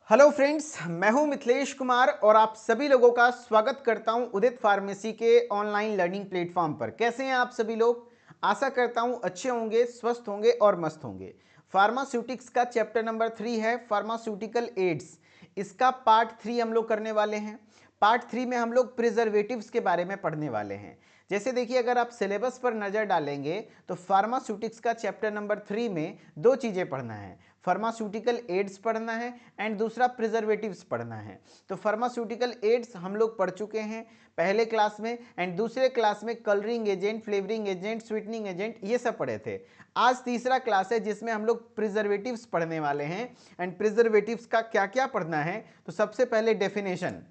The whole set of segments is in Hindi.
हेलो फ्रेंड्स, मैं हूं मिथिलेश कुमार और आप सभी लोगों का स्वागत करता हूं उदित फार्मेसी के ऑनलाइन लर्निंग प्लेटफॉर्म पर। कैसे हैं आप सभी लोग? आशा करता हूं अच्छे होंगे, स्वस्थ होंगे और मस्त होंगे। फार्मास्यूटिक्स का चैप्टर नंबर 3 है फार्मास्यूटिकल एड्स। इसका पार्ट 3 हम लोग करने वाले हैं। पार्ट 3 में हम लोग प्रिजर्वेटिव्स के बारे में पढ़ने वाले हैं। जैसे देखिए, अगर आप सिलेबस पर नज़र डालेंगे तो फार्मास्यूटिक्स का चैप्टर नंबर 3 में दो चीज़ें पढ़ना है। फार्मास्यूटिकल एड्स पढ़ना है एंड दूसरा प्रिजर्वेटिव्स पढ़ना है। तो फार्मास्यूटिकल एड्स हम लोग पढ़ चुके हैं पहले क्लास में एंड दूसरे क्लास में colouring agent, flavouring agent, sweetening agent ये सब पढ़े थे। आज तीसरा क्लास है जिसमें हम लोग प्रिजर्वेटिव्स पढ़ने वाले हैं। एंड प्रिजर्वेटिव्स का क्या क्या पढ़ना है, तो सबसे पहले डेफिनेशन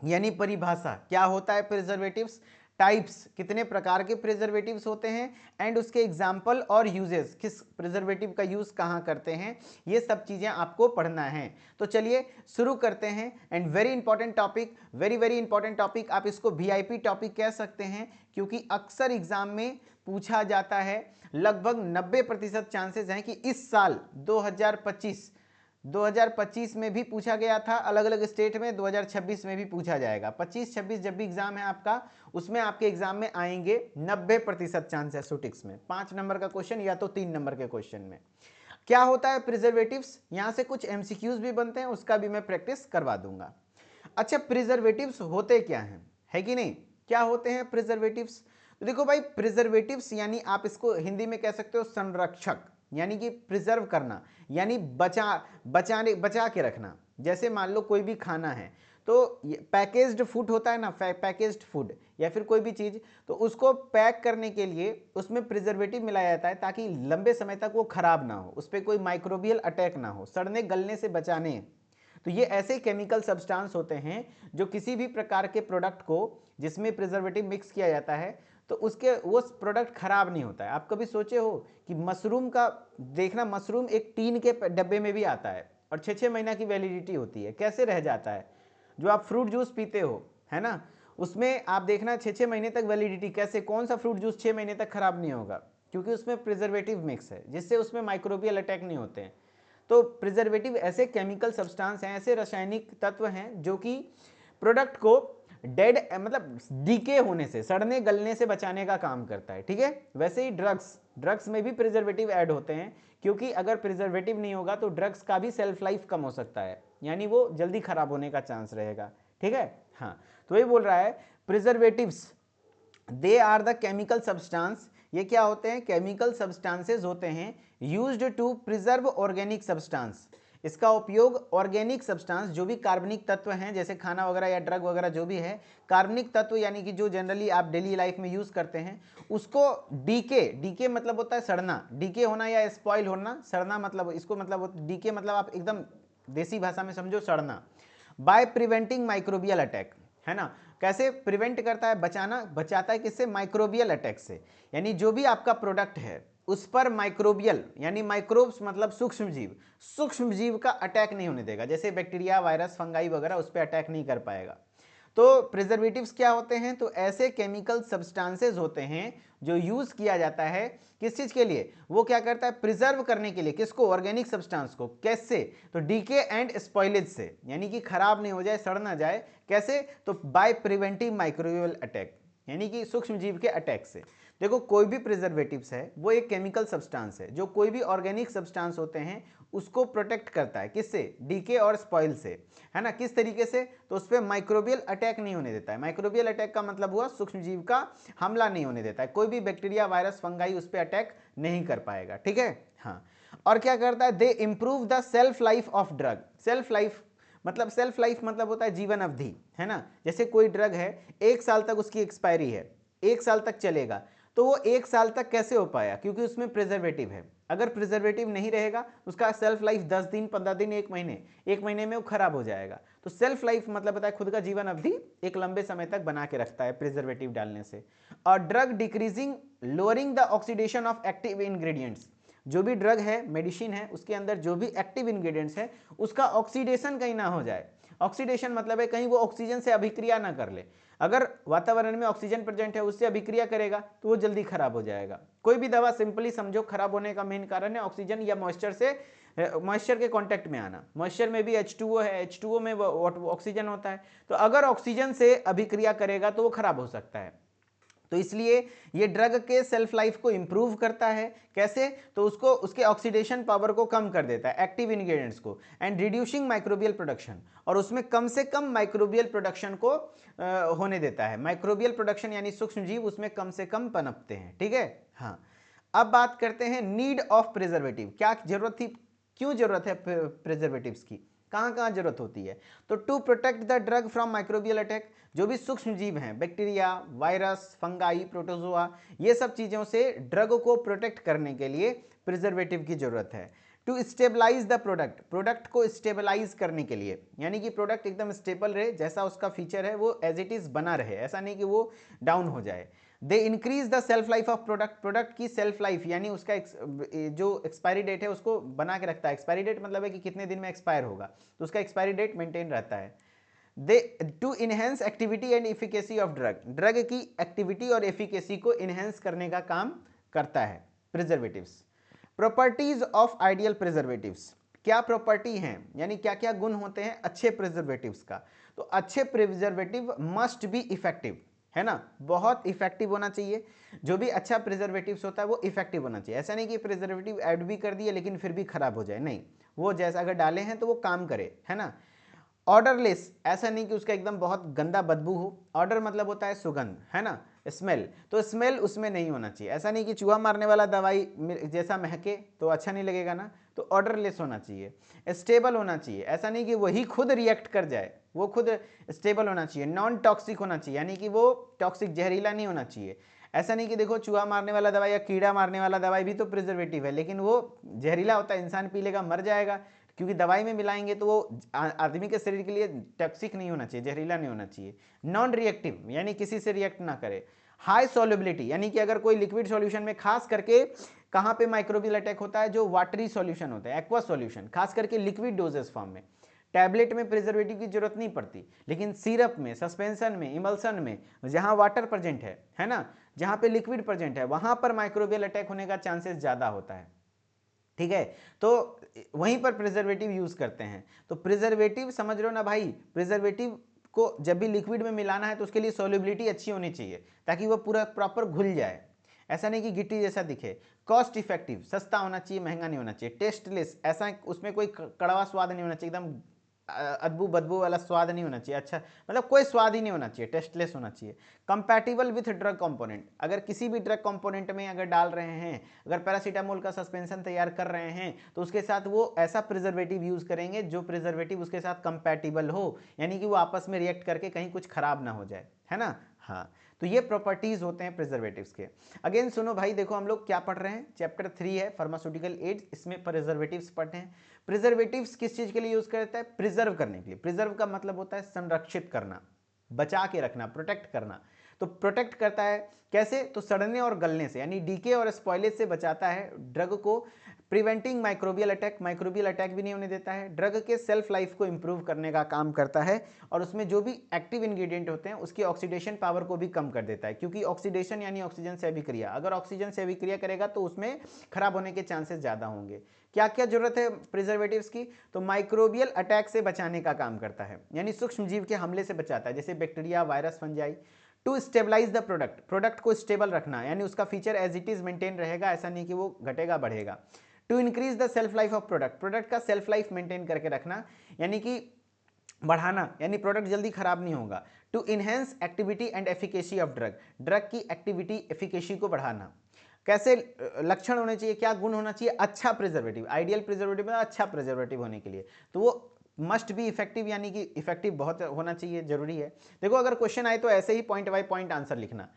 यानी परिभाषा, क्या होता है प्रिजर्वेटिव्स, टाइप्स, कितने प्रकार के प्रिजर्वेटिव्स होते हैं एंड उसके एग्जाम्पल और यूजेस, किस प्रिजर्वेटिव का यूज कहाँ करते हैं, ये सब चीज़ें आपको पढ़ना है। तो चलिए शुरू करते हैं। And very important topic, very very important topic, आप इसको वीआईपी टॉपिक कह सकते हैं क्योंकि अक्सर एग्जाम में पूछा जाता है। लगभग 90% चांसेस हैं कि इस साल 2025 में भी पूछा गया था अलग अलग स्टेट में, 2026 में भी पूछा जाएगा। 25-26 जब भी एग्जाम है आपका, उसमें आपके एग्जाम में आएंगे 90% चांस है सुटिक्स में 5 नंबर का क्वेश्चन या तो 3 नंबर के क्वेश्चन में। क्या होता है प्रिजर्वेटिव्स, यहां से कुछ एमसीक्यूज भी बनते हैं, उसका भी मैं प्रैक्टिस करवा दूंगा। अच्छा, प्रिजर्वेटिव्स होते क्या हैं, है कि नहीं? क्या होते हैं प्रिजर्वेटिव्स? तो देखो भाई, प्रिजर्वेटिव्स यानी आप इसको हिंदी में कह सकते हो संरक्षक, यानी कि प्रिजर्व करना, यानी बचा के रखना। जैसे मान लो कोई भी खाना है तो पैकेज्ड फूड होता है ना, पैकेज्ड फूड या फिर कोई भी चीज़, तो उसको पैक करने के लिए उसमें प्रिजर्वेटिव मिलाया जाता है ताकि लंबे समय तक वो खराब ना हो, उस पर कोई माइक्रोबियल अटैक ना हो, सड़ने गलने से बचाने। तो ये ऐसे केमिकल सब्सटेंस होते हैं जो किसी भी प्रकार के प्रोडक्ट को जिसमें प्रिजर्वेटिव मिक्स किया जाता है तो उसके वो प्रोडक्ट खराब नहीं होता है। आप कभी सोचे हो कि मशरूम का देखना, मशरूम एक टीन के डब्बे में भी आता है और 6-6 महीना की वैलिडिटी होती है, कैसे रह जाता है? जो आप फ्रूट जूस पीते हो, है ना, उसमें आप देखना 6-6 महीने तक वैलिडिटी, कैसे, कौन सा फ्रूट जूस 6 महीने तक खराब नहीं होगा? क्योंकि उसमें प्रिजर्वेटिव मिक्स है जिससे उसमें माइक्रोबियल अटैक नहीं होते हैं। तो प्रिजर्वेटिव ऐसे केमिकल सब्सटेंस हैं, ऐसे रासायनिक तत्व हैं जो कि प्रोडक्ट को डेड मतलब डीके होने से, सड़ने गलने से बचाने का काम करता है। ठीक है, वैसे ही ड्रग्स में भी प्रिजर्वेटिव ऐड होते हैं क्योंकि अगर प्रिजर्वेटिव नहीं होगा तो ड्रग्स का भी सेल्फ लाइफ कम हो सकता है, यानी वो जल्दी खराब होने का चांस रहेगा। ठीक है, हाँ, तो ये बोल रहा है preservatives they are the chemical substance, ये क्या होते हैं? केमिकल सब्सटेंसेज होते हैं used to preserve organic substance. इसका उपयोग ऑर्गेनिक सब्सटेंस, जो भी कार्बनिक तत्व हैं जैसे खाना वगैरह या ड्रग वगैरह जो भी है, कार्बनिक तत्व यानी कि जो जनरली आप डेली लाइफ में यूज करते हैं, उसको डीके मतलब होता है सड़ना, डीके होना या स्पॉइल होना, सड़ना मतलब इसको मतलब डीके मतलब आप एकदम देसी भाषा में समझो, सड़ना। बाय प्रिवेंटिंग माइक्रोबियल अटैक, है ना, कैसे प्रिवेंट करता है, बचाता है किससे? माइक्रोबियल अटैक से। यानी जो भी आपका प्रोडक्ट है उस पर माइक्रोबियल यानी माइक्रोब्स मतलब सूक्ष्म जीव का अटैक नहीं होने देगा, जैसे बैक्टीरिया, वायरस, फंगाई वगैरह उस पर अटैक नहीं कर पाएगा। तो प्रिजर्वेटिव्स क्या होते हैं? तो ऐसे केमिकल सब्सटेंसेज होते हैं जो यूज किया जाता है किस चीज के लिए? वो क्या करता है? प्रिजर्व करने के लिए। किसको? ऑर्गेनिक सब्सटेंस को। कैसे? तो डीके एंड स्पॉइलेज से, यानी कि खराब नहीं हो जाए, सड़ ना जाए। कैसे? तो बाय प्रिवेंटिव माइक्रोबियल अटैक, यानी कि सूक्ष्म जीव के अटैक से। देखो, कोई भी प्रिजर्वेटिव्स है वो एक केमिकल सब्सटेंस है जो कोई भी ऑर्गेनिक सब्सटेंस होते हैं उसको प्रोटेक्ट करता है। किससे? डीके और स्पॉइल से, है ना। किस तरीके से? तो उस पर माइक्रोबियल अटैक नहीं होने देता है। माइक्रोबियल अटैक का मतलब हुआ सूक्ष्म जीव का हमला नहीं होने देता है, कोई भी बैक्टीरिया, वायरस, फंगाई उस पर अटैक नहीं कर पाएगा। ठीक है, हाँ। और क्या करता है? They improve the shelf life of drug. Shelf life मतलब होता है जीवन अवधि, है ना। जैसे कोई ड्रग है, 1 साल तक उसकी एक्सपायरी है, 1 साल तक चलेगा, तो वो 1 साल तक कैसे हो पाया? क्योंकि उसमें प्रिजर्वेटिव है। अगर प्रिजर्वेटिव नहीं रहेगा उसका सेल्फ लाइफ 10 दिन, 15 दिन, 1 महीने में वो खराब हो जाएगा। तो सेल्फ लाइफ मतलब होता है खुद का जीवन अवधि एक लंबे समय तक बना के रखता है प्रिजर्वेटिव डालने से। और drug decreasing, lowering the oxidation of active ingredients. जो भी ड्रग है, मेडिसिन है, उसके अंदर जो भी एक्टिव इंग्रेडिएंट्स है उसका ऑक्सीडेशन कहीं ना हो जाए। ऑक्सीडेशन मतलब है कहीं वो ऑक्सीजन से अभिक्रिया ना कर ले। अगर वातावरण में ऑक्सीजन प्रेजेंट है उससे अभिक्रिया करेगा तो वो जल्दी खराब हो जाएगा। कोई भी दवा सिंपली समझो खराब होने का मेन कारण है ऑक्सीजन या मॉइस्चर से मॉइस्चर के कांटेक्ट में आना, मॉइस्चर में भी H2O है, H2O में ऑक्सीजन होता है, तो अगर ऑक्सीजन से अभिक्रिया करेगा तो वो खराब हो सकता है। तो इसलिए ये ड्रग के सेल्फ लाइफ को इंप्रूव करता है। कैसे? तो उसको उसके ऑक्सीडेशन पावर को कम कर देता है, एक्टिव इंग्रेडिएंट्स को, एंड रिड्यूसिंग माइक्रोबियल प्रोडक्शन, और उसमें कम से कम माइक्रोबियल प्रोडक्शन को होने देता है। माइक्रोबियल प्रोडक्शन यानी सूक्ष्म जीव उसमें कम से कम पनपते हैं। ठीक है, हाँ। अब बात करते हैं नीड ऑफ प्रिजर्वेटिव, क्या जरूरत थी, क्यों जरूरत है प्रिजर्वेटिव्स की, कहाँ कहाँ जरूरत होती है? तो to protect the drug from microbial attack, जो भी सूक्ष्म जीव हैं, बैक्टीरिया, वायरस, फंगाई, प्रोटोजोआ, ये सब चीज़ों से ड्रग को प्रोटेक्ट करने के लिए प्रिजर्वेटिव की जरूरत है। To stabilize the product, product को स्टेबलाइज करने के लिए, यानी कि प्रोडक्ट एकदम स्टेबल रहे, जैसा उसका फीचर है वो एज इट इज बना रहे, ऐसा नहीं कि वो डाउन हो जाए। They increase the shelf life of product, product की सेल्फ लाइफ यानी उसका जो एक्सपायरी डेट है उसको बना के रखता है। एक्सपायरी डेट मतलब है कि कितने दिन में एक्सपायर होगा, तो उसका एक्सपायरी डेट मेंटेन रहता है। They to enhance activity and efficacy of drug, drug की एक्टिविटी और एफिकेसी को इनहेंस करने का काम करता है preservatives. Properties of ideal preservatives, क्या प्रॉपर्टी हैं, यानी क्या क्या गुण होते हैं अच्छे प्रिजर्वेटिव्स का? तो अच्छे प्रिजर्वेटिव मस्ट बी इफेक्टिव, है ना, बहुत इफेक्टिव होना चाहिए। जो भी अच्छा प्रिजर्वेटिव्स होता है वो इफेक्टिव होना चाहिए। ऐसा नहीं कि प्रिजर्वेटिव ऐड भी कर दिए लेकिन फिर भी खराब हो जाए, नहीं, वो जैसा अगर डाले हैं तो वो काम करे, है ना। ऑर्डरलेस, ऐसा नहीं कि उसका एकदम बहुत गंदा बदबू हो, ऑर्डर मतलब होता है सुगंध, है ना, स्मेल, तो स्मेल उसमें नहीं होना चाहिए। ऐसा नहीं कि चूहा मारने वाला दवाई जैसा महके तो अच्छा नहीं लगेगा ना, तो ऑर्डरलेस होना चाहिए। स्टेबल होना चाहिए, ऐसा नहीं कि वही खुद रिएक्ट कर जाए, वो खुद स्टेबल होना चाहिए। नॉन टॉक्सिक होना चाहिए, यानी कि वो टॉक्सिक जहरीला नहीं होना चाहिए। ऐसा नहीं कि देखो चूहा मारने वाला दवाई या कीड़ा मारने वाला दवाई भी तो प्रिजर्वेटिव है, लेकिन वो जहरीला होता है, इंसान पी लेगा मर जाएगा, क्योंकि दवाई में मिलाएंगे तो वो आदमी के शरीर के लिए टॉक्सिक नहीं होना चाहिए, जहरीला नहीं होना चाहिए। नॉन रिएक्टिव यानी किसी से रिएक्ट ना करे। हाई सॉल्युबिलिटी, यानी कि अगर कोई लिक्विड सॉल्यूशन में, खास करके कहाँ पे माइक्रोबियल अटैक होता है, जो वाटरी सॉल्यूशन होता है, एक्वा सॉल्यूशन, खास करके लिक्विड डोजेस फॉर्म में। टैबलेट में प्रिजर्वेटिव की जरूरत नहीं पड़ती, लेकिन सिरप में, सस्पेंशन में, इमल्सन में, जहां वाटर प्रेजेंट है ना, जहां पे लिक्विड प्रेजेंट है, वहां पर माइक्रोबियल अटैक होने का चांसेस ज्यादा होता है। ठीक है, तो वहीं पर प्रिजर्वेटिव यूज करते हैं। तो प्रिजर्वेटिव समझ रहे हो ना भाई, प्रिजर्वेटिव को जब भी लिक्विड में मिलाना है तो उसके लिए सॉल्युबिलिटी अच्छी होनी चाहिए, ताकि वो पूरा प्रॉपर घुल जाए, ऐसा नहीं कि गिट्टी जैसा दिखे। कॉस्ट इफेक्टिव, सस्ता होना चाहिए, महंगा नहीं होना चाहिए। टेस्टलेस, ऐसा उसमें कोई कड़वा स्वाद नहीं होना चाहिए, एकदम अदबू बदबू वाला स्वाद नहीं होना चाहिए, अच्छा मतलब कोई स्वाद ही नहीं होना चाहिए, टेस्टलेस होना चाहिए। कंपैटिबल विथ ड्रग कंपोनेंट, अगर किसी भी ड्रग कंपोनेंट में अगर डाल रहे हैं, अगर पैरासीटामोल का सस्पेंशन तैयार कर रहे हैं तो उसके साथ वो ऐसा प्रिजर्वेटिव यूज करेंगे जो प्रिजर्वेटिव उसके साथ कंपैटिबल हो, यानी कि वो आपस में रिएक्ट करके कहीं कुछ खराब ना हो जाए, है ना। हाँ, तो ये प्रॉपर्टीज होते हैं प्रिजर्वेटिव्स के। अगेन सुनो भाई, देखो हम लोग क्या पढ़ रहे हैं, चैप्टर 3 है फार्मास्यूटिकल एड्स, इसमें प्रिजर्वेटिव्स पढ़ते हैं। प्रिजर्वेटिव्स किस चीज के लिए यूज करता है? प्रिजर्व करने के लिए। प्रिजर्व का मतलब होता है संरक्षित करना, बचा के रखना, प्रोटेक्ट करना। तो प्रोटेक्ट करता है कैसे? तो सड़ने और गलने से, यानी डीके और स्पॉइलेज से बचाता है ड्रग को। Preventing microbial attack, microbial attack भी नहीं होने देता है। ड्रग के सेल्फ लाइफ को इंप्रूव करने का काम करता है, और उसमें जो भी एक्टिव इंग्रेडिएंट होते हैं उसकी ऑक्सीडेशन पावर को भी कम कर देता है, क्योंकि ऑक्सीडेशन यानी ऑक्सीजन से अभिक्रिया, अगर ऑक्सीजन से अभिक्रिया करेगा तो उसमें खराब होने के चांसेस ज़्यादा होंगे। क्या क्या जरूरत है प्रिजर्वेटिव्स की? तो माइक्रोबियल अटैक से बचाने का काम करता है, यानी सूक्ष्म जीव के हमले से बचाता है, जैसे bacteria, virus, fungi. To stabilize the product, product को स्टेबल रखना, यानी उसका feature as it is maintain रहेगा, ऐसा नहीं कि वो घटेगा बढ़ेगा। To increase the shelf life of product, product का सेल्फ लाइफ मेंटेन करके रखना, यानी कि बढ़ाना, यानी प्रोडक्ट जल्दी खराब नहीं होगा। To enhance activity and efficacy of drug, drug की एक्टिविटी एफिकेसी को बढ़ाना। कैसे लक्षण होने चाहिए, क्या गुण होना चाहिए? अच्छा प्रिजर्वेटिव, आइडियल प्रिजर्वेटिव में अच्छा प्रिजर्वेटिव होने के लिए तो वो मस्ट बी इफेक्टिव, यानी कि इफेक्टिव बहुत होना चाहिए, जरूरी है। देखो अगर क्वेश्चन आए तो ऐसे ही पॉइंट बाय पॉइंट आंसर लिखना,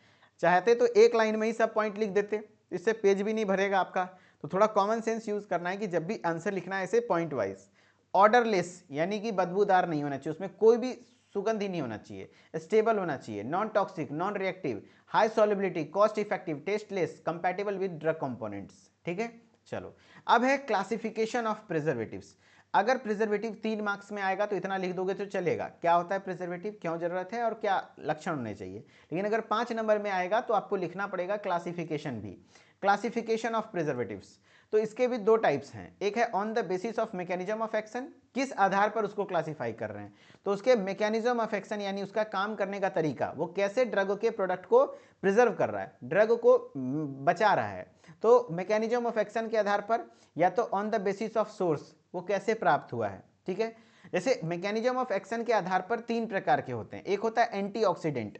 चाहते तो एक लाइन में ही सब पॉइंट लिख देते, इससे पेज भी नहीं भरेगा आपका। तो थोड़ा कॉमन सेंस यूज करना है कि जब भी आंसर लिखना है ऐसे पॉइंट वाइज। ऑर्डरलेस, यानी कि बदबूदार नहीं होना चाहिए, उसमें कोई भी सुगंध ही नहीं होना चाहिए। स्टेबल होना चाहिए, non toxic, non reactive, high solubility, cost effective, tasteless, compatible with drug components. ठीक है, चलो अब है क्लासिफिकेशन ऑफ प्रिजर्वेटिव्स। अगर प्रिजर्वेटिव 3 मार्क्स में आएगा तो इतना लिख दोगे तो चलेगा, क्या होता है प्रिजर्वेटिव, क्यों जरूरत है और क्या लक्षण होने चाहिए। लेकिन अगर 5 नंबर में आएगा तो आपको लिखना पड़ेगा क्लासिफिकेशन भी, क्लासिफिकेशन ऑफ प्रिजर्वेटिव्स। तो इसके भी दो टाइप्स हैं, एक है on the basis of mechanism of action, किस आधार पर उसको क्लासिफाई कर रहे हैं, तो उसके मैकेनिज्म ऑफ एक्शन यानी उसका काम करने का तरीका, वो कैसे ड्रग के प्रोडक्ट को प्रिजर्व कर रहा है, ड्रग को बचा रहा है, तो मैकेनिज्म ऑफ एक्शन के आधार पर, या तो on the basis of source, वो कैसे प्राप्त हुआ है। ठीक है, जैसे मैकेनिज्म ऑफ एक्शन के आधार पर तीन प्रकार के होते हैं, एक होता है एंटीऑक्सीडेंट,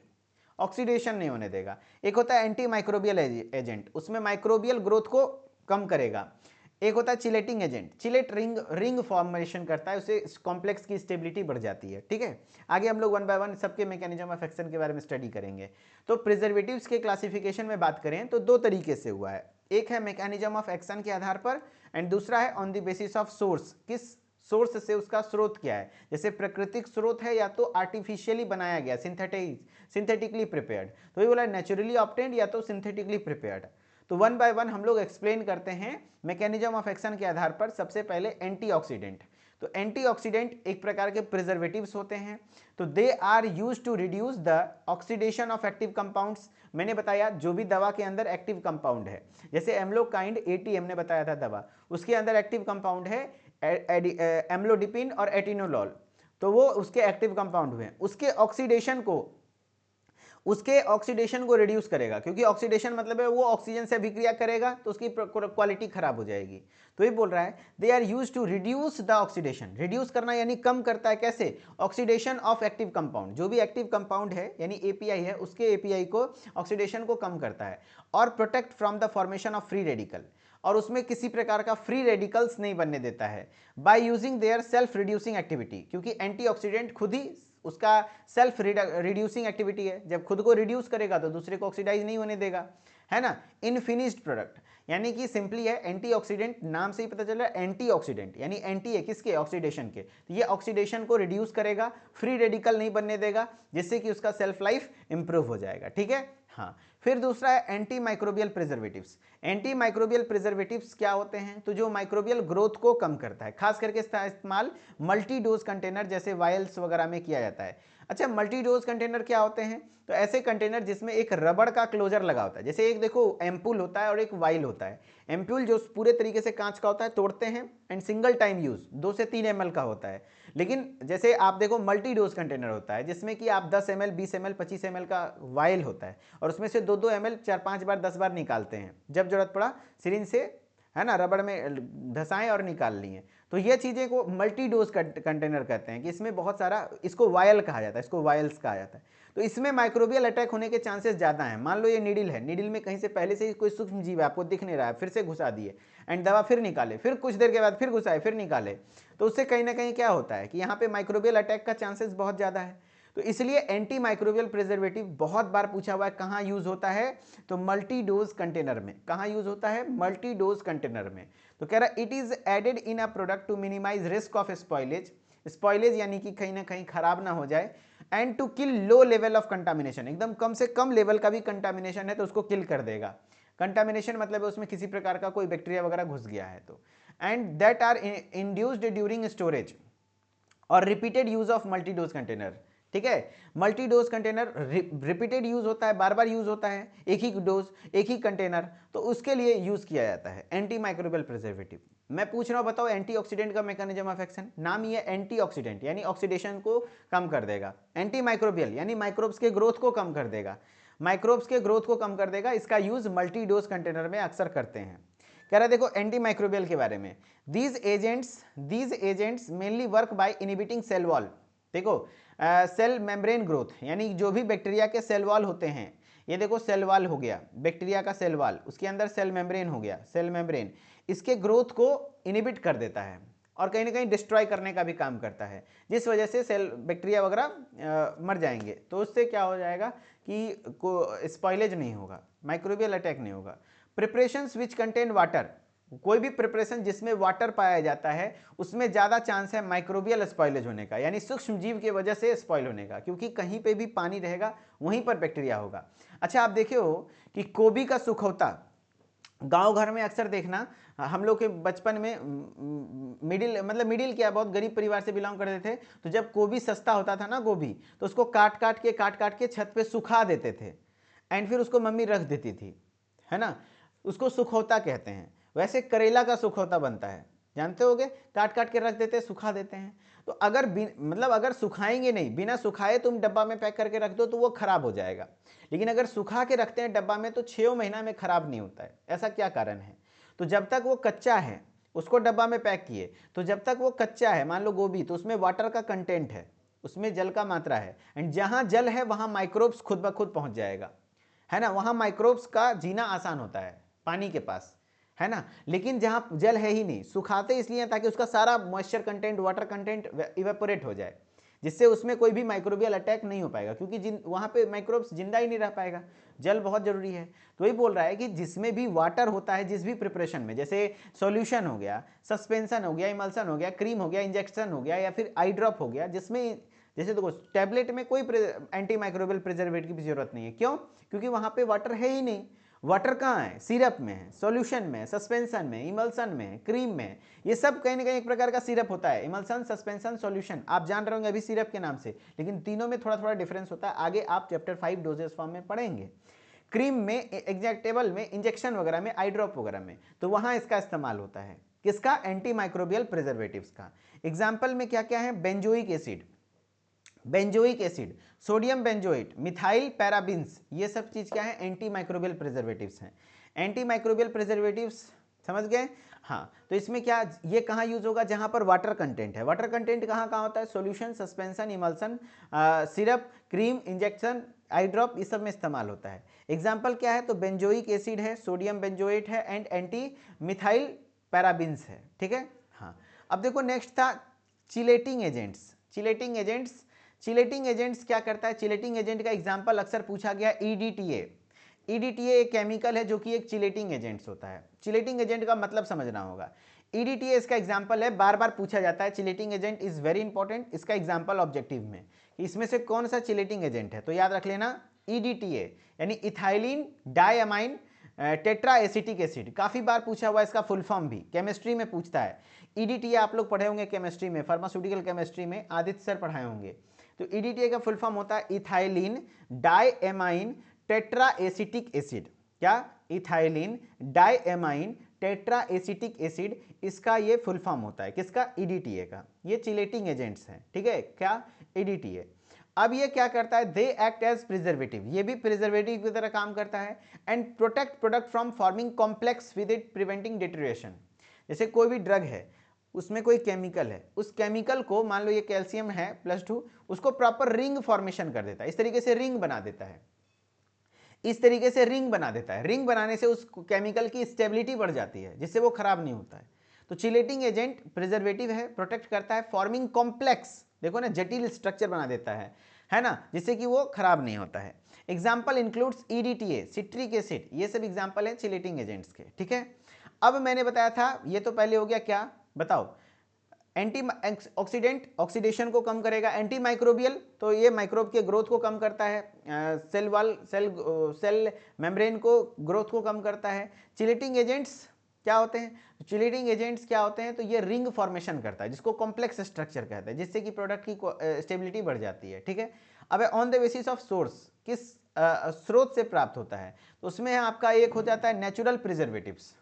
ऑक्सीडेशन नहीं होने देगा, एक होता है एंटी माइक्रोबियल एजेंट, उसमें माइक्रोबियल ग्रोथ को कम करेगा, एक होता है chelating agent, chelate ring formation करता है, उससे कॉम्प्लेक्स की स्टेबिलिटी बढ़ जाती है। ठीक है, आगे हम लोग वन बाय वन सबके मैकेनिज्म ऑफ एक्शन के बारे में स्टडी करेंगे। तो प्रिजर्वेटिव्स के क्लासिफिकेशन में बात करें तो दो तरीके से हुआ है, एक है मैकेनिज्म ऑफ एक्शन के आधार पर एंड दूसरा है on the basis of source, किस सोर्स से, उसका स्रोत क्या है, जैसे प्राकृतिक स्रोत है या तो आर्टिफिशियली बनाया गया, सिंथेटिकली प्रिपेयर्ड, तो ये बोला नेचुरली ऑब्टेन्ड या तो सिंथेटिकली प्रिपेयर्ड। तो वन बाय वन हम लोग एक्सप्लेन करते हैं मैकेनिज्म ऑफ एक्शन के आधार पर। सबसे पहले एंटीऑक्सीडेंट, तो एंटीऑक्सीडेंट एक प्रकार के प्रिजर्वेटिव्स होते हैं, तो they are used to reduce the oxidation of active compounds. मैंने बताया जो भी दवा के अंदर एक्टिव कंपाउंड है, जैसे एम्लोकाइंड 80 हमने बताया था दवा, उसके अंदर एक्टिव कंपाउंड है एम्लोडिपिन और एटिनोलॉल, तो वो उसके एक्टिव कंपाउंड हुए, उसके ऑक्सीडेशन को रिड्यूस करेगा, क्योंकि ऑक्सीडेशन मतलब है वो ऑक्सीजन से अभिक्रिया करेगा तो उसकी क्वालिटी खराब हो जाएगी। तो ये बोल रहा है they are used to reduce the oxidation, reduce करना यानी कम करता है, कैसे, ऑक्सीडेशन ऑफ एक्टिव कंपाउंड, जो भी एक्टिव कंपाउंड है यानी एपीआई है उसके एपीआई को ऑक्सीडेशन को कम करता है, और protect from the formation of free radical, और उसमें किसी प्रकार का फ्री रेडिकल्स नहीं बनने देता है, by using their self reducing activity, क्योंकि एंटीऑक्सीडेंट खुद ही उसका सेल्फ रिड्यूसिंग एक्टिविटी है, जब खुद को रिड्यूस करेगा तो दूसरे को ऑक्सीडाइज नहीं होने देगा, है ना। इनफिनिश्ड प्रोडक्ट यानी कि सिंपली है एंटीऑक्सीडेंट, नाम से ही पता चल रहा है एंटीऑक्सीडेंट यानी एंटी है किसके, ऑक्सीडेशन के, तो ये ऑक्सीडेशन को रिड्यूस करेगा, फ्री रेडिकल नहीं बनने देगा, जिससे कि उसका सेल्फ लाइफ इंप्रूव हो जाएगा। ठीक है, हाँ। फिर दूसरा है anti microbial preservatives. Anti microbial preservatives क्या होते हैं, तो जो माइक्रोबियल ग्रोथ को कम करता है, खास करके इसका इस्तेमाल मल्टी डोज कंटेनर जैसे वायल्स वगैरह में किया जाता है। अच्छा, मल्टी डोज कंटेनर क्या होते हैं, तो ऐसे कंटेनर जिसमें एक रबड़ का क्लोजर लगा होता है, जैसे एक देखो एम्पूल होता है और एक वाइल होता है, एम्पूल जो पूरे तरीके से कांच का होता है, तोड़ते हैं एंड सिंगल टाइम यूज 2 से 3 ml का होता है, लेकिन जैसे आप देखो मल्टी डोज कंटेनर होता है जिसमें कि आप 10 ml 20 ml 25 ml का वाइल होता है, और उसमें से 2-2 ml 4-5 बार 10 बार निकालते हैं, जब जरूरत पड़ा सिरिंज से, है ना, रबड़ में धसाएं और निकाल लिए। तो ये चीज़ें को मल्टी डोज कंटेनर कहते हैं, कि इसमें बहुत सारा, इसको वायल कहा जाता है, इसको वायल्स कहा जाता है। तो इसमें माइक्रोबियल अटैक होने के चांसेस ज़्यादा हैं। मान लो ये नीडल है, नीडल में कहीं से पहले से ही कोई सूक्ष्म जीव है, आपको दिख नहीं रहा है, फिर से घुसा दिए एंड दवा फिर निकाले, फिर कुछ देर के बाद फिर घुसाए, फिर निकाले, तो उससे कहीं ना कहीं क्या होता है कि यहाँ पे माइक्रोबियल अटैक का चांसेस बहुत ज़्यादा है। तो इसलिए एंटी माइक्रोबियल प्रिजर्वेटिव बहुत बार पूछा हुआ है, कहाँ यूज होता है, तो मल्टी डोज कंटेनर में। कहाँ यूज होता है, मल्टी डोज कंटेनर में। तो कह रहा है it is added in a product to minimize risk of spoilage, spoilage यानी कि कहीं ना कहीं खराब ना हो जाए, and to kill low level of contamination, एकदम कम से कम लेवल का भी कंटामिनेशन है तो उसको किल कर देगा। कंटामिनेशन मतलब है उसमें किसी प्रकार का कोई बैक्टीरिया वगैरह घुस गया है तो, and that are induced during storage और repeated use of multi dose container. ठीक है, multi dose container repeated use होता है, बार बार यूज होता है, एक ही डोज एक ही कंटेनर, तो उसके लिए यूज किया जाता है एंटी माइक्रोबियल प्रिजर्वेटिव। मैं पूछ रहा हूं, बताओ एंटीऑक्सीडेंट का मैकेनिज्म ऑफ एक्शन, नाम ही है एंटीऑक्सीडेंट यानी ऑक्सीडेशन को कम कर देगा, एंटी माइक्रोबियल यानी माइक्रोब्स के ग्रोथ को कम कर देगा, माइक्रोब्स के ग्रोथ को कम कर देगा। इसका यूज मल्टी डोज कंटेनर में अक्सर करते हैं। कह रहा है देखो एंटी माइक्रोबियल के बारे में, these agents mainly work by inhibiting cell wall. देखो सेल मेम्ब्रेन ग्रोथ यानी जो भी बैक्टीरिया के सेल वॉल होते हैं, ये देखो सेल वॉल हो गया बैक्टीरिया का सेल वॉल, उसके अंदर सेल मेम्ब्रेन हो गया, सेल मेम्ब्रेन इसके ग्रोथ को इनहिबिट कर देता है और कहीं ना कहीं डिस्ट्रॉय करने का भी काम करता है, जिस वजह से सेल बैक्टीरिया वगैरह मर जाएंगे। तो उससे क्या हो जाएगा कि स्पॉइलेज नहीं होगा, माइक्रोबियल अटैक नहीं होगा। प्रिपरेशंस विच कंटेन वाटर, कोई भी प्रिपरेशन जिसमें वाटर पाया जाता है उसमें ज़्यादा चांस है माइक्रोबियल स्पॉइलेज होने का, यानी सूक्ष्म जीव की वजह से स्पॉइल होने का, क्योंकि कहीं पे भी पानी रहेगा वहीं पर बैक्टीरिया होगा। अच्छा, आप देखे हो कि गोभी का सुखौता गांव घर में अक्सर देखना, हम लोग के बचपन में मिडिल क्या, बहुत गरीब परिवार से बिलोंग करते थे, तो जब गोभी सस्ता होता था ना गोभी, तो उसको काट काट के छत पे सुखा देते थे एंड फिर उसको मम्मी रख देती थी, है ना, उसको सुखौता कहते हैं। वैसे करेला का सुखौता बनता है, जानते होगे, काट काट के रख देते हैं, सुखा देते हैं। तो अगर मतलब अगर सुखाएंगे नहीं, बिना सुखाए तुम डब्बा में पैक करके रख दो तो वो खराब हो जाएगा, लेकिन अगर सुखा के रखते हैं डब्बा में तो 6 महीना में खराब नहीं होता है। ऐसा क्या कारण है? तो जब तक वो कच्चा है उसको डब्बा में पैक किए, तो जब तक वो कच्चा है, मान लो गोभी, तो उसमें वाटर का कंटेंट है, उसमें जल का मात्रा है, एंड जहां जल है वहां माइक्रोब्स खुद ब खुद पहुंच जाएगा, है ना, वहां माइक्रोब्स का जीना आसान होता है पानी के पास, है ना। लेकिन जहां जल है ही नहीं, सुखाते इसलिए ताकि उसका सारा moisture content, water content evaporate हो जाए, जिससे उसमें कोई भी माइक्रोबियल अटैक नहीं हो पाएगा, क्योंकि वहां पे माइक्रोब्स जिंदा ही नहीं रह पाएगा। जल बहुत जरूरी है। तो वही बोल रहा है कि जिसमें भी वाटर होता है, जिस भी प्रिपरेशन में, जैसे सॉल्यूशन हो गया, सस्पेंशन हो गया, इमल्सन हो गया, क्रीम हो गया, इंजेक्शन हो गया, या फिर आई ड्रॉप हो गया, जिसमें जैसे देखो टैबलेट में कोई एंटी माइक्रोबियल प्रिजर्वेटिव की जरूरत नहीं है। क्यों? क्योंकि वहां पे वाटर है ही नहीं। वाटर कहाँ है? सिरप में है, सॉल्यूशन में, सस्पेंशन में, इमल्सन में, क्रीम में। ये सब कहीं ना कहीं एक प्रकार का सिरप होता है, इमल्सन, सस्पेंशन, सॉल्यूशन, आप जान रहे होंगे अभी सिरप के नाम से, लेकिन तीनों में थोड़ा थोड़ा डिफरेंस होता है, आगे आप चैप्टर 5 डोजेस फॉर्म में पढ़ेंगे। क्रीम में, इंजेक्टेबल में, इंजेक्शन वगैरह में, आई ड्रॉप वगैरह में, तो वहां इसका इस्तेमाल होता है। किसका? एंटी माइक्रोबियल प्रिजर्वेटिव्स का। एग्जाम्पल में क्या क्या है? Benzoic acid, benzoic acid, sodium benzoate, methyl parabens, ये सब चीज क्या है? एंटी माइक्रोबियल प्रिजर्वेटिव्स हैं। एंटी माइक्रोबियल प्रिजर्वेटिव्स समझ गए? हाँ, तो इसमें क्या, ये कहाँ यूज होगा? जहां पर वाटर कंटेंट है। वाटर कंटेंट कहाँ कहाँ होता है? Solution, suspension, emulsion, syrup, cream, injection, eye drop, इस सब में इस्तेमाल होता है। एग्जाम्पल क्या है? तो बेंजोइक एसिड है, सोडियम बेंजोएट है, एंड एंटी मिथाइल पैराबिन्स है। ठीक है। हाँ, अब देखो नेक्स्ट था chelating agents. Chelating agents, chelating agents क्या करता है? चिलेटिंग एजेंट का एग्जांपल अक्सर पूछा गया, ईडीटीए। ईडीटीए एक केमिकल है जो कि एक चिलेटिंग एजेंट्स होता है। चिलेटिंग एजेंट का मतलब समझना होगा। ईडीटीए इसका एग्जांपल है, बार बार पूछा जाता है। Chelating agent is very important, इसका एग्जांपल ऑब्जेक्टिव में, इसमें से कौन सा चिलेटिंग एजेंट है, तो याद रख लेना ईडीटीए, यानी ethylene diamine tetra acetic acid. काफी बार पूछा हुआ इसका फुल फॉर्म भी, केमिस्ट्री में पूछता है। ईडीटीए आप लोग पढ़े होंगे केमिस्ट्री में, फार्मास्यूटिकल केमिस्ट्री में आदित्य सर पढ़ाए होंगे। तो ईडीटीए का फुल फॉर्म होता है ethylene diamine tetra acetic acid. क्या? Ethylene diamine tetra acetic acid, इसका ये फुल फॉर्म होता है। किसका? ईडीटीए का। ये चिलेटिंग एजेंट्स हैं। ठीक है, क्या? ईडीटीए। अब ये क्या करता है? दे एक्ट एज प्रिजर्वेटिव, ये भी प्रिजर्वेटिव की तरह काम करता है, and protect product from forming complex with it preventing deterioration. जैसे कोई भी ड्रग है, उसमें कोई केमिकल है, उस केमिकल को, मान लो ये कैल्शियम है +2, उसको प्रॉपर रिंग फॉर्मेशन कर देता है, इस तरीके से रिंग बना देता है, इस तरीके से रिंग बना देता है। रिंग बनाने से उस केमिकल की स्टेबिलिटी बढ़ जाती है, जिससे वो खराब नहीं होता है। तो चिलेटिंग एजेंट प्रिजर्वेटिव है, प्रोटेक्ट करता है, फॉर्मिंग कॉम्प्लेक्स, देखो ना, जटिल स्ट्रक्चर बना देता है ना, जिससे कि वो खराब नहीं होता है। Example includes EDTA, citric acid, ये सब एग्जाम्पल है चिलेटिंग एजेंट्स के। ठीक है। अब मैंने बताया था, ये तो पहले हो गया, क्या बताओ? एंटी ऑक्सीडेंट, ऑक्सीडेशन को कम करेगा। एंटी माइक्रोबियल, तो ये माइक्रोब के ग्रोथ को कम करता है, सेल वॉल, सेल मेम्ब्रेन को ग्रोथ को कम करता है। चिलेटिंग एजेंट्स क्या होते हैं? चिलेटिंग एजेंट्स क्या होते हैं? तो ये रिंग फॉर्मेशन करता है, जिसको कॉम्प्लेक्स स्ट्रक्चर कहते हैं, जिससे कि प्रोडक्ट की स्टेबिलिटी बढ़ जाती है। ठीक है। अब on the basis of source, किस स्रोत से प्राप्त होता है? तो उसमें आपका एक हो जाता है नेचुरल प्रिजर्वेटिव्स,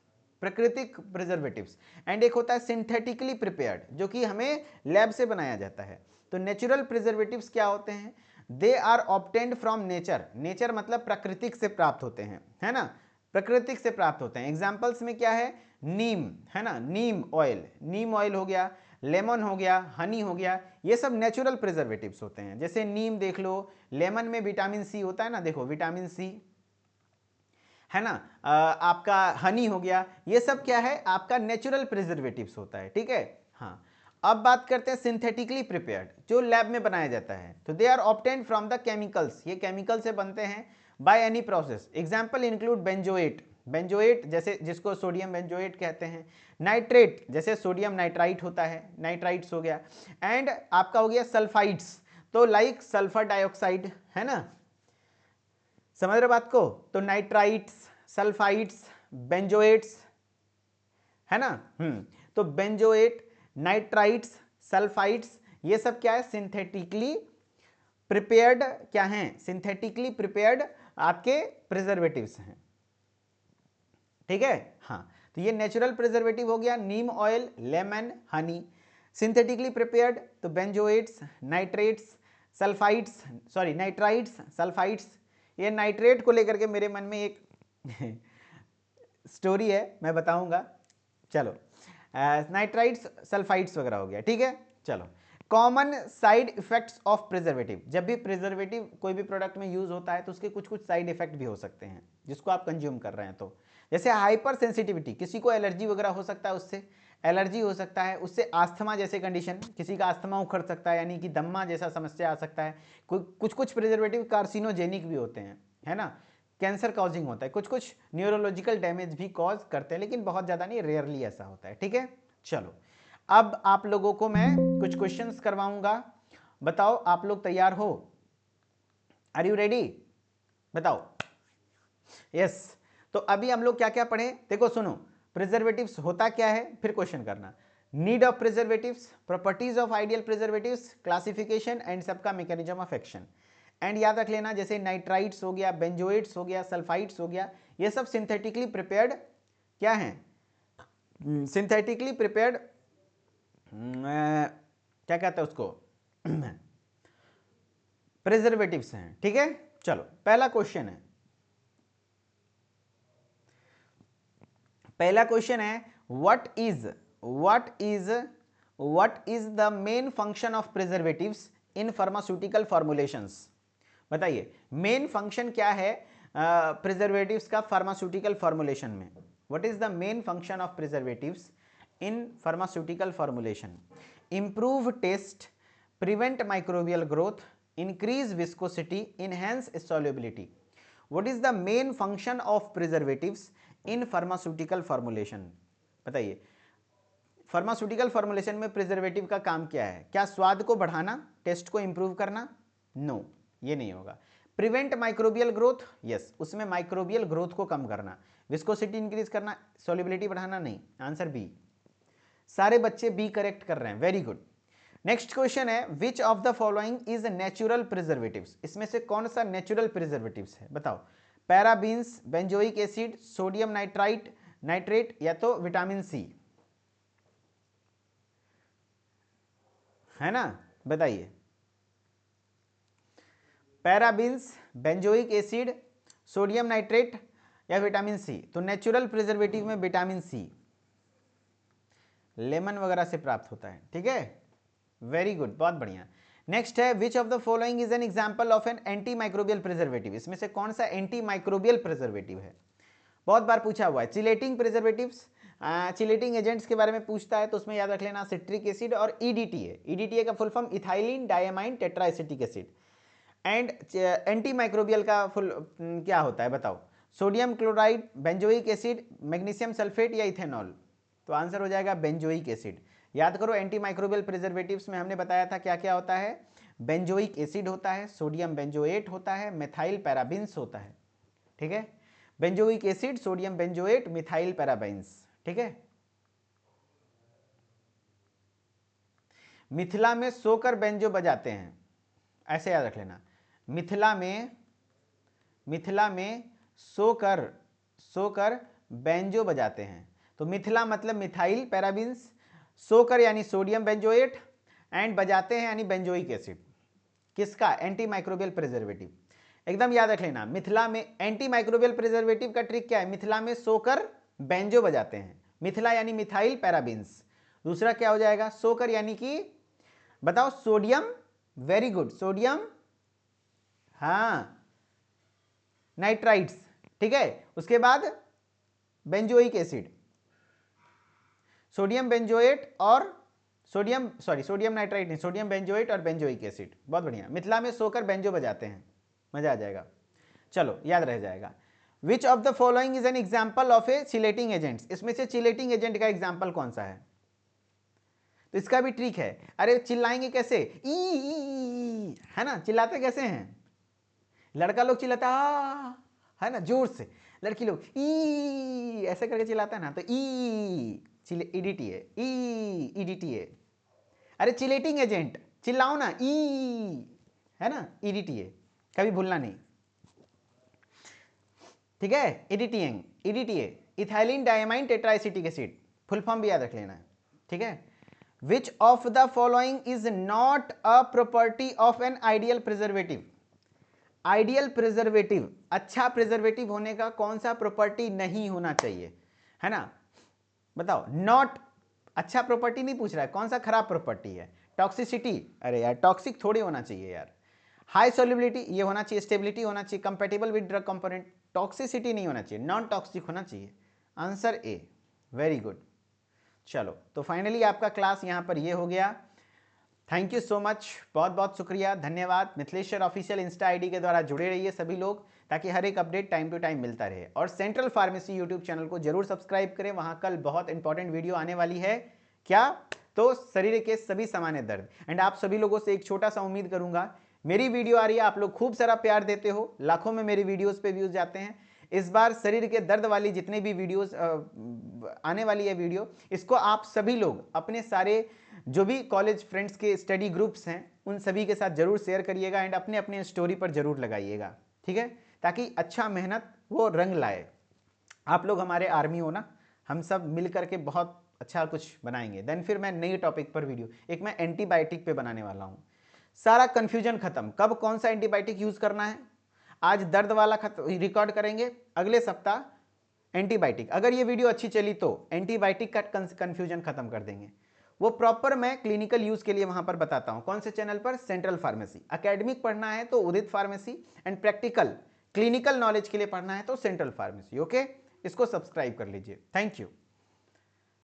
प्राकृतिक प्रिजर्वेटिव्स, एंड एक होता है सिंथेटिकली प्रिपेयर्ड, जो कि हमें लैब से बनाया जाता है। तो नेचुरल प्रिजर्वेटिव्स क्या होते हैं? They are obtained from nature, nature मतलब प्राकृतिक से प्राप्त होते हैं, है ना, प्राकृतिक से प्राप्त होते हैं। एग्जाम्पल्स में क्या है? नीम, है ना, नीम ऑयल, नीम ऑयल हो गया, लेमन हो गया, हनी हो गया, ये सब नेचुरल प्रिजर्वेटिव्स होते हैं। जैसे नीम देख लो, लेमन में विटामिन सी होता है ना, देखो विटामिन सी, है ना, आपका हनी हो गया, ये सब क्या है? आपका नेचुरल प्रिजर्वेटिव्स होता है। ठीक है। हाँ, अब बात करते हैं सिंथेटिकली प्रिपेयर्ड, जो लैब में बनाया जाता है। तो they are obtained from the chemicals, ये केमिकल से बनते हैं, by any process. Example include benzoate, benzoate जैसे जिसको सोडियम बेंजोएट कहते हैं, नाइट्रेट जैसे सोडियम नाइट्राइट होता है, नाइट्राइट्स हो गया, एंड आपका हो गया सल्फाइड्स, तो लाइक सल्फर डाइऑक्साइड, है ना, समझ रहे बात को? तो नाइट्राइट्स, सल्फाइड्स, बेंजोएट्स, है ना। तो बेंजोएट, नाइट्राइट्स, सल्फाइड्स, ये सब क्या है? सिंथेटिकली प्रिपेयर्ड, क्या हैं? सिंथेटिकली प्रिपेयर्ड आपके प्रिजर्वेटिव्स हैं। ठीक है। हाँ, तो ये नेचुरल प्रिजर्वेटिव हो गया, neem oil, lemon, honey. Synthetically prepared तो benzoates, nitrates, sulphides, sorry nitrides, sulphides. ये नाइट्रेट को लेकर के मेरे मन में एक स्टोरी है, मैं बताऊंगा। चलो, नाइट्राइड्स, सल्फाइड्स वगैरह हो गया, ठीक है। चलो, common side effects of preservative. जब भी प्रिजर्वेटिव कोई भी प्रोडक्ट में यूज होता है तो उसके कुछ कुछ साइड इफेक्ट भी हो सकते हैं जिसको आप कंज्यूम कर रहे हैं। तो जैसे हाइपर सेंसिटिविटी, किसी को एलर्जी वगैरह हो सकता है, उससे एलर्जी हो सकता है, उससे आस्थमा जैसे कंडीशन, किसी का आस्थमा उखड़ सकता है, यानी कि दम्मा जैसा समस्या आ सकता है। कुछ कुछ प्रिजर्वेटिव कार्सिनोजेनिक भी होते हैं, है ना, कैंसर कॉजिंग होता है, कुछ कुछ न्यूरोलॉजिकल डैमेज भी कॉज करते हैं, लेकिन बहुत ज़्यादा नहीं, रेयरली ऐसा होता है, ठीक है। चलो, अब आप लोगों को मैं कुछ क्वेश्चंस करवाऊंगा, बताओ आप लोग तैयार हो? Are you ready? बताओ। यस। तो अभी हम लोग क्या क्या पढ़े, देखो सुनो, प्रिजर्वेटिव्स होता क्या है, फिर क्वेश्चन करना। Need of preservatives, properties of ideal preservatives, classification and सबका मैकेनिज्म ऑफ एक्शन। एंड याद रख लेना, जैसे नाइट्राइट्स हो गया, बेंजोइट्स हो गया, सल्फाइड्स हो गया, ये सब सिंथेटिकली प्रिपेयर्ड क्या है, सिंथेटिकली प्रिपेयर्ड क्या कहते हैं उसको, प्रिजर्वेटिव्स हैं, ठीक है। चलो, पहला क्वेश्चन है, पहला क्वेश्चन है, what is the main function of preservatives in pharmaceutical formulations. बताइए, मेन फंक्शन क्या है प्रिजर्वेटिव्स का फार्मास्यूटिकल फॉर्मुलेशन में। What is the main function of preservatives in pharmaceutical formulation? Improve taste, prevent microbial growth, increase viscosity, enhance solubility. What is the main function of preservatives in pharmaceutical formulation? बताइए, फार्मास्यूटिकल फॉर्मुलेशन में प्रिजर्वेटिव का काम क्या है? क्या स्वाद को बढ़ाना, टेस्ट को इंप्रूव करना? नो, ये नहीं होगा। प्रिवेंट माइक्रोबियल ग्रोथ, यस, उसमें माइक्रोबियल ग्रोथ को कम करना। विस्कोसिटी इंक्रीज करना, सॉल्युबिलिटी बढ़ाना, नहीं। Answer b. सारे बच्चे बी करेक्ट कर रहे हैं, वेरी गुड। नेक्स्ट क्वेश्चन है, which of the following is natural preservatives? इसमें से कौन सा नेचुरल प्रिजर्वेटिव्स है, बताओ। Parabens, benzoic acid, sodium nitrite, nitrate, या तो विटामिन सी, है ना, बताइए। Parabens, benzoic acid, sodium nitrate या विटामिन सी? तो नेचुरल प्रिजर्वेटिव में विटामिन सी, लेमन वगैरह से प्राप्त होता है, ठीक है, वेरी गुड, बहुत बढ़िया। नेक्स्ट है, which of the following is an example of an anti microbial preservative? इसमें से कौन सा एंटी माइक्रोबियल प्रिजर्वेटिव है? बहुत बार पूछा हुआ है। चिलेटिंग प्रिजर्वेटिव्स, चिलेटिंग एजेंट्स के बारे में पूछता है तो उसमें याद रख लेना सिट्रिक एसिड और ईडीटीए। ईडीटीए का full form ethylene diamine tetraacetic acid. And anti microbial का फुल क्या होता है, बताओ। Sodium chloride, benzoic acid, magnesium sulphate या इथेनॉल? तो आंसर हो जाएगा बेंजोइक एसिड। याद करो, एंटी माइक्रोबियल प्रिजर्वेटिव्स में हमने बताया था क्या क्या होता है। बेंजोइक एसिड होता है, सोडियम बेंजोएट होता है, मिथाइल पैराबिन्स होता है, ठीक है। Benzoic acid, sodium benzoate, methyl parabens, ठीक है। मिथिला में सोकर बेंजो बजाते हैं, ऐसे याद रख लेना। मिथिला में सोकर बेंजो बजाते हैं। तो मिथिला मतलब मिथाइल पैराबिन्स, सोकर यानी सोडियम बेंजोएट, एंड बजाते हैं यानी बेंजोइक एसिड। किसका? Anti microbial preservative. एकदम याद रख लेना, मिथिला में एंटी माइक्रोबियल प्रिजर्वेटिव का ट्रिक क्या है? मिथिला में सोकर बेंजो बजाते हैं। मिथिला यानी मिथाइल पैराबिन्स, दूसरा क्या हो जाएगा? सोकर यानी कि बताओ, सोडियम, वेरी गुड, सोडियम, हाँ, नाइट्राइट्स, ठीक है। उसके बाद बेंजोइक एसिड, सोडियम बेंजोएट और सोडियम नाइट्राइट नहीं, सोडियम बेंजोएट और बेंजोइक एसिड। बहुत बढ़िया, मिथिला में सोकर बेंजो बजाते हैं, मजा आ जाएगा। चलो, याद रह जाएगा। विच of the following is an example of A chelating agent? इसमें से चिलेटिंग एजेंट का एग्जाम्पल कौन सा है? तो इसका भी ट्रिक है। अरे चिल्लाएंगे कैसे? ई, है ना, चिल्लाते कैसे हैं? लड़का लोग चिल्लाता है ना, जोर से। लड़की लोग ई ऐसे करके चिल्लाता है ना, तो ई ईडीटी है, ईडीटी है। अरे चिलेटिंग एजेंट, चिल्लाओ ना, ई, है ना, ईडीटी है, कभी भूलना नहीं, ठीक है। ईडीटीएंग, EDTA, ethylene diamine tetraacetic acid, full form भी याद रख लेना है, ठीक है। Which of the following is not a property of an ideal preservative. Ideal preservative, अच्छा प्रिजर्वेटिव होने का कौन सा प्रॉपर्टी नहीं होना चाहिए, है ना, बताओ। नॉट, अच्छा प्रॉपर्टी नहीं पूछ रहा है, कौन सा खराब प्रॉपर्टी है। टॉक्सिसिटी, अरे यार टॉक्सिक थोड़ी होना चाहिए यार। हाई सोल्युबिलिटी ये होना चाहिए, स्टेबिलिटी होना चाहिए, compatible with drug component, toxicity नहीं होना चाहिए, नॉन टॉक्सिक होना चाहिए। Answer A, very good. चलो तो फाइनली आपका क्लास यहां पर ये हो गया। थैंक यू सो मच, बहुत बहुत शुक्रिया, धन्यवाद। मिथिलेश्वर ऑफिशियल इंस्टा आईडी के द्वारा जुड़े रहिए सभी लोग, ताकि हर एक अपडेट टाइम टू टाइम मिलता रहे। और सेंट्रल फार्मेसी यूट्यूब चैनल को जरूर सब्सक्राइब करें, वहां कल बहुत इंपॉर्टेंट वीडियो आने वाली है। क्या, तो शरीर के सभी सामान्य दर्द। एंड आप सभी लोगों से एक छोटा सा उम्मीद करूंगा, मेरी वीडियो आ रही है, आप लोग खूब सारा प्यार देते हो, लाखों में मेरी वीडियोस पे व्यूज जाते हैं। इस बार शरीर के दर्द वाली जितनी भी वीडियोस आने वाली है वीडियो, इसको आप सभी लोग अपने सारे जो भी कॉलेज फ्रेंड्स के स्टडी ग्रुप्स हैं उन सभी के साथ जरूर शेयर करिएगा एंड अपने अपने स्टोरी पर जरूर लगाइएगा, ठीक है, ताकि अच्छा मेहनत वो रंग लाए। आप लोग हमारे आर्मी हो ना, हम सब मिल करके बहुत अच्छा कुछ बनाएंगे। देन फिर मैं नई टॉपिक पर वीडियो, एक मैं एंटीबायोटिक पे बनाने वाला हूँ। सारा कंफ्यूजन खत्म, कब कौन सा एंटीबायोटिक यूज करना है। आज दर्द वाला रिकॉर्ड करेंगे, अगले सप्ताह एंटीबायोटिक। अगर ये वीडियो अच्छी चली तो एंटीबायोटिक का कंफ्यूजन खत्म कर देंगे। वो प्रॉपर मैं क्लिनिकल यूज के लिए वहां पर बताता हूं। कौन से चैनल पर, सेंट्रल फार्मेसी। एकेडमिक पढ़ना है तो Udit pharmacy, and practical clinical knowledge के लिए पढ़ना है तो सेंट्रल फार्मेसी। ओके, इसको सब्सक्राइब कर लीजिए। Thank you.